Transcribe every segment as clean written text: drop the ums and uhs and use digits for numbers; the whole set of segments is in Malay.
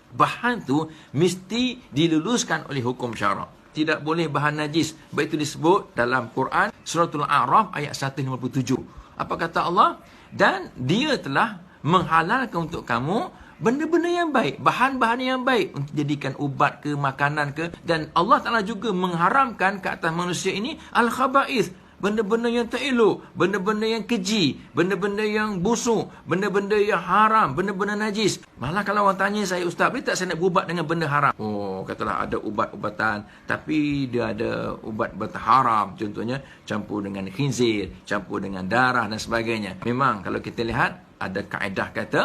Bahan tu mesti diluluskan oleh hukum syarak. Tidak boleh bahan najis. Baik itu disebut dalam Quran Suratul A'raf ayat 157. Apa kata Allah? Dan dia telah menghalalkan untuk kamu benda-benda yang baik, bahan-bahan yang baik untuk jadikan ubat ke, makanan ke. Dan Allah Ta'ala juga mengharamkan ke atas manusia ini al-khaba'ith, benda-benda yang tak elok, benda-benda yang keji, benda-benda yang busuk, benda-benda yang haram, benda-benda najis. Malah kalau orang tanya saya, Ustaz, boleh tak saya nak berubat dengan benda haram? Oh, katalah ada ubat-ubatan, tapi dia ada ubat-ubatan haram. Contohnya, campur dengan khinzir, campur dengan darah dan sebagainya. Memang kalau kita lihat, ada kaedah kata,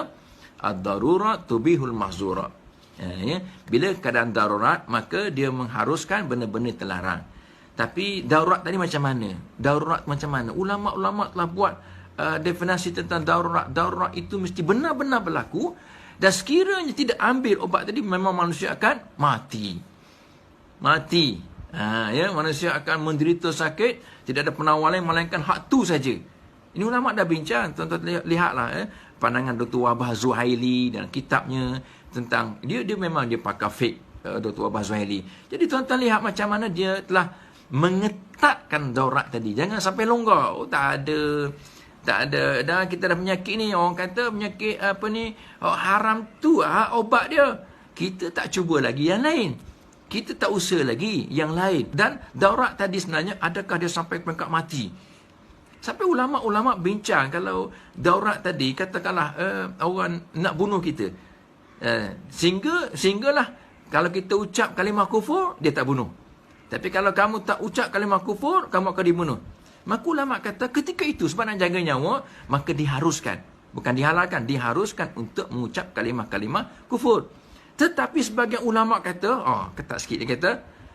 ad-darurat tubihul mahzurat. Ya, bila keadaan darurat, maka dia mengharuskan benda-benda terlarang. Tapi darurat tadi macam mana? Darurat macam mana? Ulama-ulama telah buat definisi tentang darurat. Darurat itu mesti benar-benar berlaku. Dan sekiranya tidak ambil ubat tadi, memang manusia akan mati. Mati. Ya, manusia akan menderita sakit. Tidak ada penawalan melainkan hak tu saja. Ini ulama dah bincang. Tuan-tuan lihatlah. Pandangan Dr. Wahbah Zuhaili dalam kitabnya tentang dia memang dia pakar fiqh, Dr. Wahbah Zuhaili. Jadi tuan-tuan lihat macam mana dia telah mengetatkan daurat tadi. Jangan sampai longgar. Oh, tak ada. Dan kita dah penyakit ni, orang kata penyakit apa ni, haram tu obat dia. Kita tak cuba lagi yang lain. Kita tak usaha lagi yang lain. Dan daurat tadi sebenarnya adakah dia sampai peringkat mati? Sampai ulama-ulama bincang kalau daurat tadi katakanlah orang nak bunuh kita. Sehinggalah kalau kita ucap kalimah kufur, dia tak bunuh. Tapi kalau kamu tak ucap kalimah kufur, kamu akan dibunuh. Maka ulama kata ketika itu sebab nak jaga nyawa, maka diharuskan. Bukan dihalalkan, diharuskan untuk mengucap kalimah-kalimah kufur. Tetapi sebagian ulama kata, ketat sikit dia kata,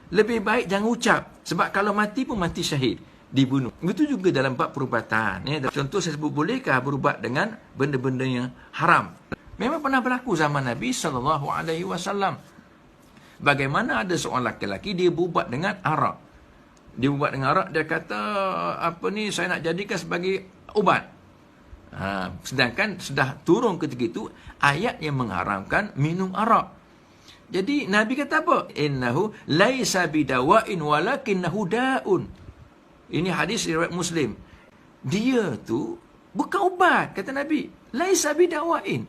lebih baik jangan ucap. Sebab kalau mati pun mati syahid, dibunuh. Begitu juga dalam bab perubatan. Ya. Contoh saya sebut, bolehkah berubat dengan benda-benda yang haram? Memang pernah berlaku zaman Nabi SAW. Bagaimana ada seorang lelaki, dia berubat dengan arak. Dia berubat dengan arak, dia kata, saya nak jadikan sebagai ubat. Sedangkan sudah turun ketika itu ayat yang mengharamkan minum arak. Jadi Nabi kata apa? Innahu laisa bidawa'in walakinnahu da'un. Ini hadis riwayat Muslim. Dia tu bukan ubat, kata Nabi. Laisa bidawa'in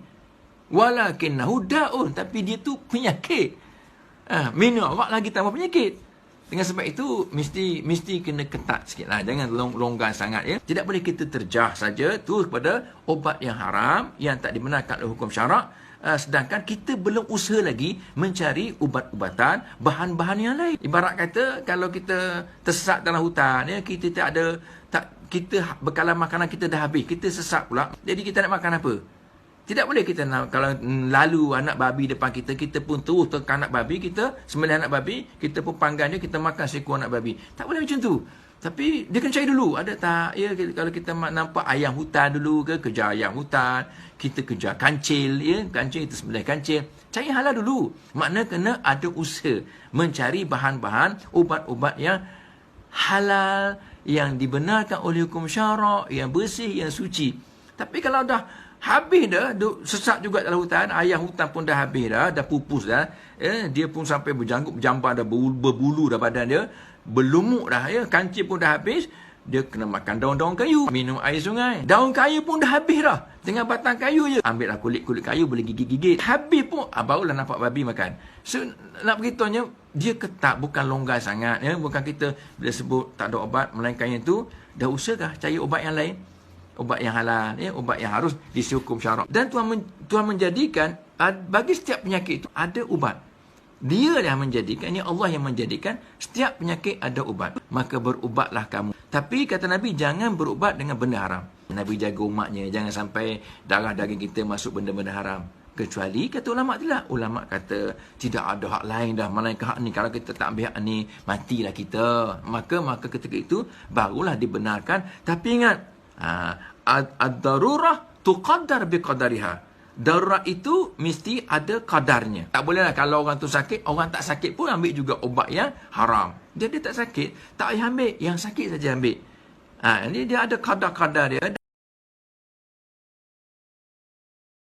walakinnahu da'un, tapi dia tu penyakit. Minum awak lagi tambah penyakit. Dengan sebab itu mesti kena ketat sikitlah, jangan longgar sangat ya. Tidak boleh kita terjah saja tu kepada ubat yang haram yang tak dibenarkan oleh hukum syarak, sedangkan kita belum usaha lagi mencari ubat-ubatan, bahan-bahan yang lain. Ibarat kata kalau kita tersesat dalam hutan ya, kita kita bekalan makanan kita dah habis, kita sesat pula. Jadi kita nak makan apa? Tidak boleh kita nak, kalau lalu anak babi depan kita, kita pun terus tekan anak babi, kita sembelih anak babi, kita pun panggang dia, kita makan seekor anak babi. Tak boleh macam tu. Tapi dia kena cari dulu, ada tak? Ya, kalau kita nampak ayam hutan dulu ke, kejar ayam hutan, kita kejar kancil, ya, kancil, kita sembelih kancil. Cari halal dulu. Makna kena ada usaha mencari bahan-bahan, ubat-ubat yang halal, yang dibenarkan oleh hukum syarak, yang bersih, yang suci. Tapi kalau dah habis dah, sesat juga dalam hutan, ayam hutan pun dah habis dah pupus dah, dia pun sampai berjanggut, berjambar dah, berbulu dah badan dia, berlumuk dah ya, kancil pun dah habis, dia kena makan daun-daun kayu, minum air sungai, daun kayu pun dah habis dah, tinggal batang kayu je, ambil lah kulit-kulit kayu, boleh gigit-gigit, habis pun, barulah nampak babi makan. So, nak beritahunya, dia ketat, bukan longgar sangat ya, bukan kita bila sebut tak ada obat, melainkan yang tu, dah usahakah cari ubat yang lain? Ubat yang halal, ya, ubat yang harus dihukum syarak. Dan Tuhan menjadikan, bagi setiap penyakit itu ada ubat. Dia yang menjadikan, ini Allah yang menjadikan setiap penyakit ada ubat. Maka berubatlah kamu. Tapi kata Nabi, jangan berubat dengan benda haram. Nabi jaga umatnya, jangan sampai darah daging kita masuk benda-benda haram. Kecuali, kata ulama' tidak. Ulama' kata, tidak ada hak lain dah. Melainkan hak ni, kalau kita tak ambil hak ni, matilah kita. Maka ketika itu, barulah dibenarkan. Tapi ingat, ad-darurah tuqaddar biqadariha. Darurat itu mesti ada kadarnya. Tak bolehlah kalau orang tu sakit, orang tak sakit pun ambil juga ubat yang haram. Dia tak sakit, tak payah ambil, yang sakit saja ambil. Ini dia ada kadar-kadar dia.